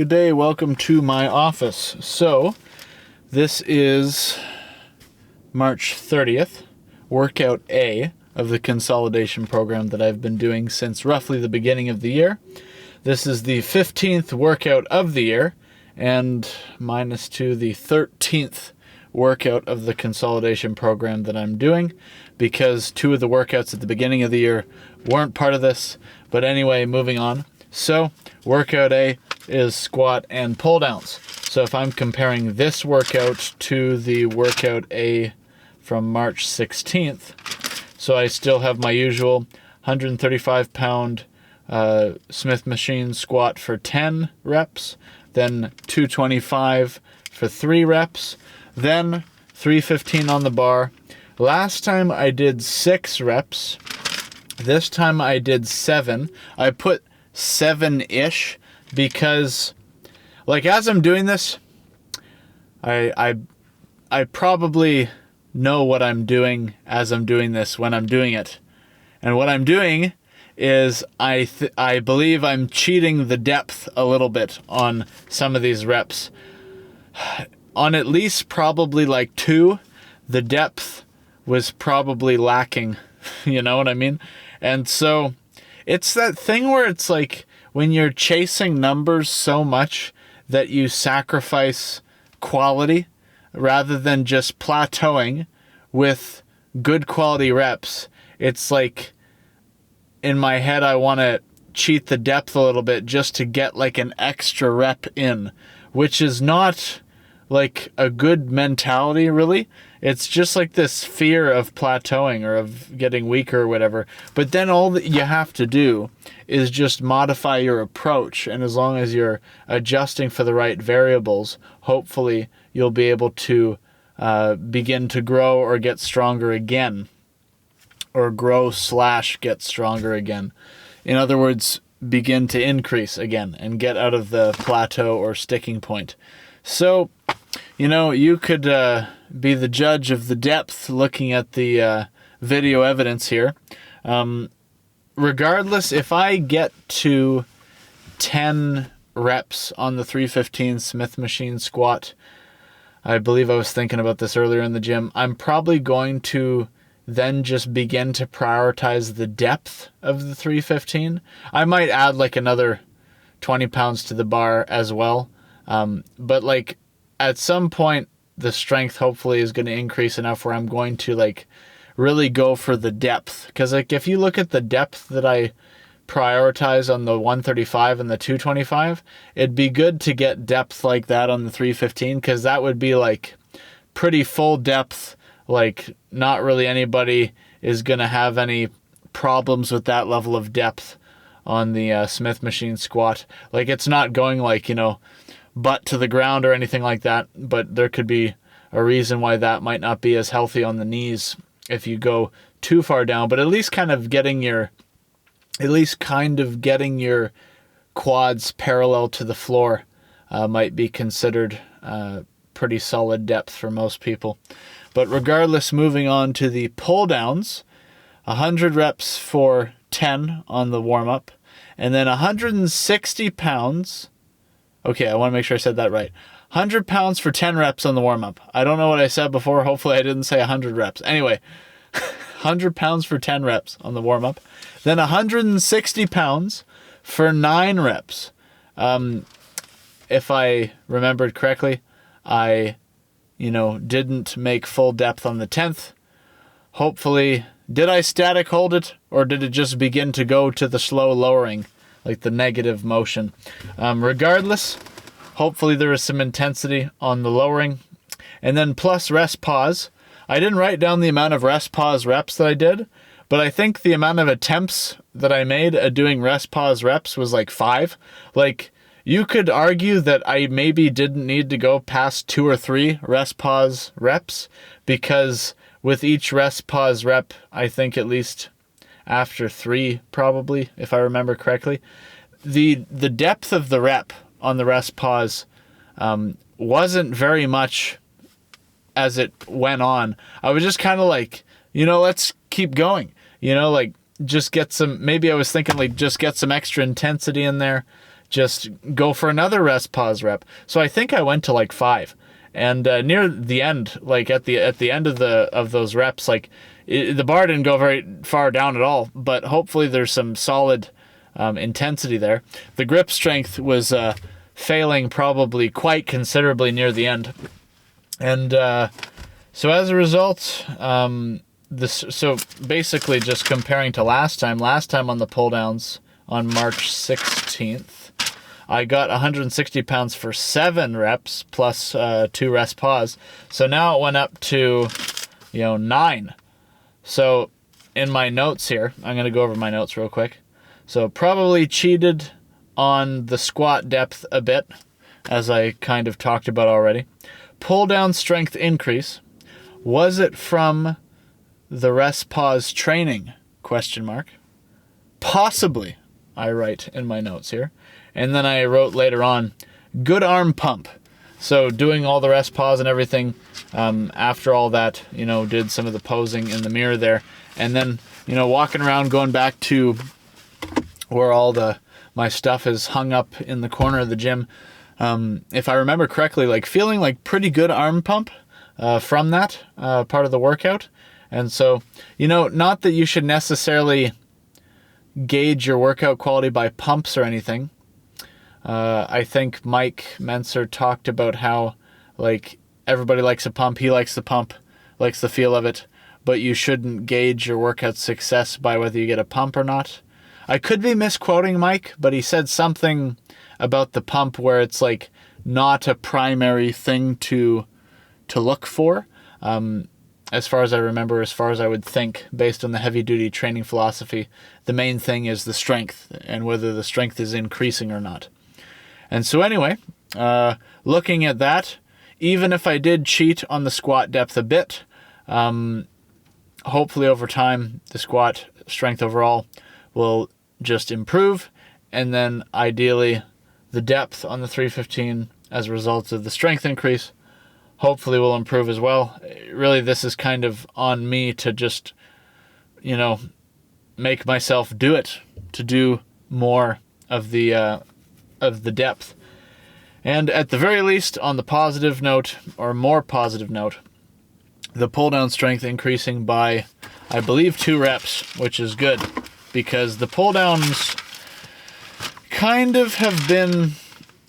Good day. Welcome to my office. So, this is March 30th, workout A of the consolidation program that I've been doing since roughly the beginning of the year. This is the 15th workout of the year, and minus two, the 13th workout of the consolidation program that I'm doing, because two of the workouts at the beginning of the year weren't part of this. But anyway, moving on. So, workout A is squat and pull downs. So if I'm comparing this workout to the workout A from March 16th, so I still have my usual 135 pound Smith machine squat for 10 reps, then 225 for 3 reps, then 315 on the bar. Last time I did 6 reps. This time I did 7. I put 7-ish because, like, as I'm doing this, I probably know what I'm doing as I'm doing this when I'm doing it. And what I'm doing is I believe I'm cheating the depth a little bit on some of these reps. On at least probably like 2, the depth was probably lacking. You know what I mean? And so it's that thing where it's like when you're chasing numbers so much that you sacrifice quality rather than just plateauing with good quality reps. It's like in my head I want to cheat the depth a little bit just to get like an extra rep in, which is not like a good mentality really. It's just like this fear of plateauing or of getting weaker or whatever. But then all that you have to do is just modify your approach. And as long as you're adjusting for the right variables, hopefully you'll be able to begin to grow or get stronger again. Or grow/get stronger again. In other words, begin to increase again and get out of the plateau or sticking point. So, you know, you could be the judge of the depth looking at the video evidence here. Regardless, if I get to 10 reps on the 315 Smith machine squat, I believe I was thinking about this earlier in the gym, I'm probably going to then just begin to prioritize the depth of the 315. I might add like another 20 pounds to the bar as well. But like at some point the strength hopefully is going to increase enough where I'm going to like really go for the depth. Because like if you look at the depth that I prioritize on the 135 and the 225, it'd be good to get depth like that on the 315, because that would be like pretty full depth. Like not really anybody is going to have any problems with that level of depth on the Smith machine squat. Like it's not going like, you know, butt to the ground or anything like that, but there could be a reason why that might not be as healthy on the knees if you go too far down. But at least kind of getting your quads parallel to the floor might be considered pretty solid depth for most people. But regardless, moving on to the pull downs, 100 reps for 10 on the warm up, and then 160 pounds. Okay, I want to make sure I said that right. 100 pounds for 10 reps on the warm-up. I don't know what I said before. Hopefully I didn't say 100 reps. Anyway, 100 pounds for 10 reps on the warm-up. Then 160 pounds for 9 reps. If I remembered correctly, I, didn't make full depth on the 10th. Hopefully, did I static hold it, or did it just begin to go to the slow lowering? Like the negative motion. Regardless, hopefully there is some intensity on the lowering. And then plus rest pause. I didn't write down the amount of rest pause reps that I did, but I think the amount of attempts that I made at doing rest pause reps was like 5. Like, you could argue that I maybe didn't need to go past 2 or 3 rest pause reps, because with each rest pause rep, I think at least after 3 probably, if I remember correctly, the depth of the rep on the rest pause wasn't very much as it went on. I was just kind of like, let's keep going, just get some, maybe I was thinking like just get some extra intensity in there, just go for another rest pause rep. So I think I went to like 5. And near the end, like at the end of those reps, like the bar didn't go very far down at all, but hopefully there's some solid intensity there. The grip strength was failing probably quite considerably near the end. And so as a result, so basically just comparing to last time on the pull downs on March 16th, I got 160 pounds for 7 reps plus 2 rest pause. So now it went up to, 9. So in my notes here, I'm going to go over my notes real quick. So probably cheated on the squat depth a bit, as I kind of talked about already. Pull down strength increase. Was it from the rest pause training? ? Possibly, I write in my notes here. And then I wrote later on, good arm pump. So doing all the rest pause and everything, after all that, did some of the posing in the mirror there. And then, walking around, going back to where all my stuff is hung up in the corner of the gym. If I remember correctly, like feeling like pretty good arm pump from that part of the workout. And so, not that you should necessarily gauge your workout quality by pumps or anything. I think Mike Mentzer talked about how, like, everybody likes a pump. He likes the pump, likes the feel of it, but you shouldn't gauge your workout success by whether you get a pump or not. I could be misquoting Mike, but he said something about the pump where it's like not a primary thing to look for. As far as I remember, as far as I would think, based on the heavy-duty training philosophy, the main thing is the strength and whether the strength is increasing or not. And so anyway, looking at that, even if I did cheat on the squat depth a bit, hopefully over time, the squat strength overall will just improve. And then ideally, the depth on the 315 as a result of the strength increase hopefully will improve as well. Really, this is kind of on me to just, make myself do it, to do more of the depth. And at the very least, on the positive note, or more positive note, the pull down strength increasing by, I believe, 2 reps, which is good, because the pull downs kind of have been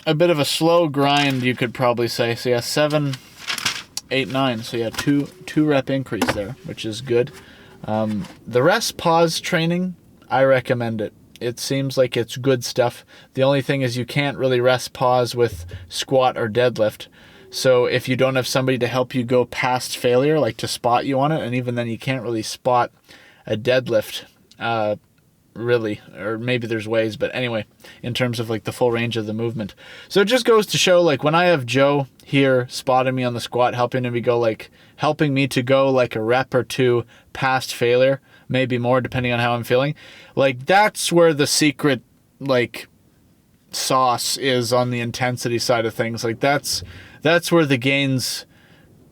a bit of a slow grind, you could probably say. So yeah, 7, 8, 9. So yeah, two rep increase there, which is good. The rest pause training, I recommend it. It seems like it's good stuff. The only thing is you can't really rest pause with squat or deadlift. So if you don't have somebody to help you go past failure, like to spot you on it, and even then you can't really spot a deadlift, really, or maybe there's ways, but anyway, in terms of like the full range of the movement. So it just goes to show, like, when I have Joe here spotting me on the squat, helping me to go like a rep or 2 past failure, maybe more depending on how I'm feeling, like that's where the secret, like, sauce is on the intensity side of things. Like that's where the gains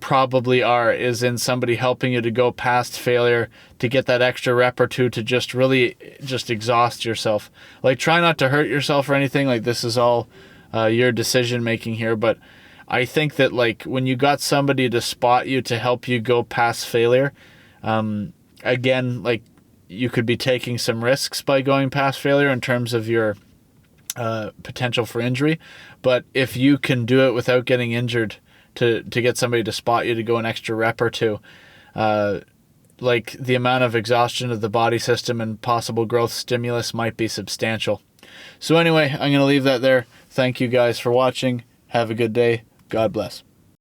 probably are, is in somebody helping you to go past failure, to get that extra rep or 2, to just really just exhaust yourself. Like, try not to hurt yourself or anything. Like, this is all your decision making here, but I think that, like, when you got somebody to spot you to help you go past failure, again, like, you could be taking some risks by going past failure in terms of your potential for injury. But if you can do it without getting injured, to get somebody to spot you to go an extra rep or 2, like, the amount of exhaustion of the body system and possible growth stimulus might be substantial. So anyway, I'm going to leave that there. Thank you guys for watching. Have a good day. God bless.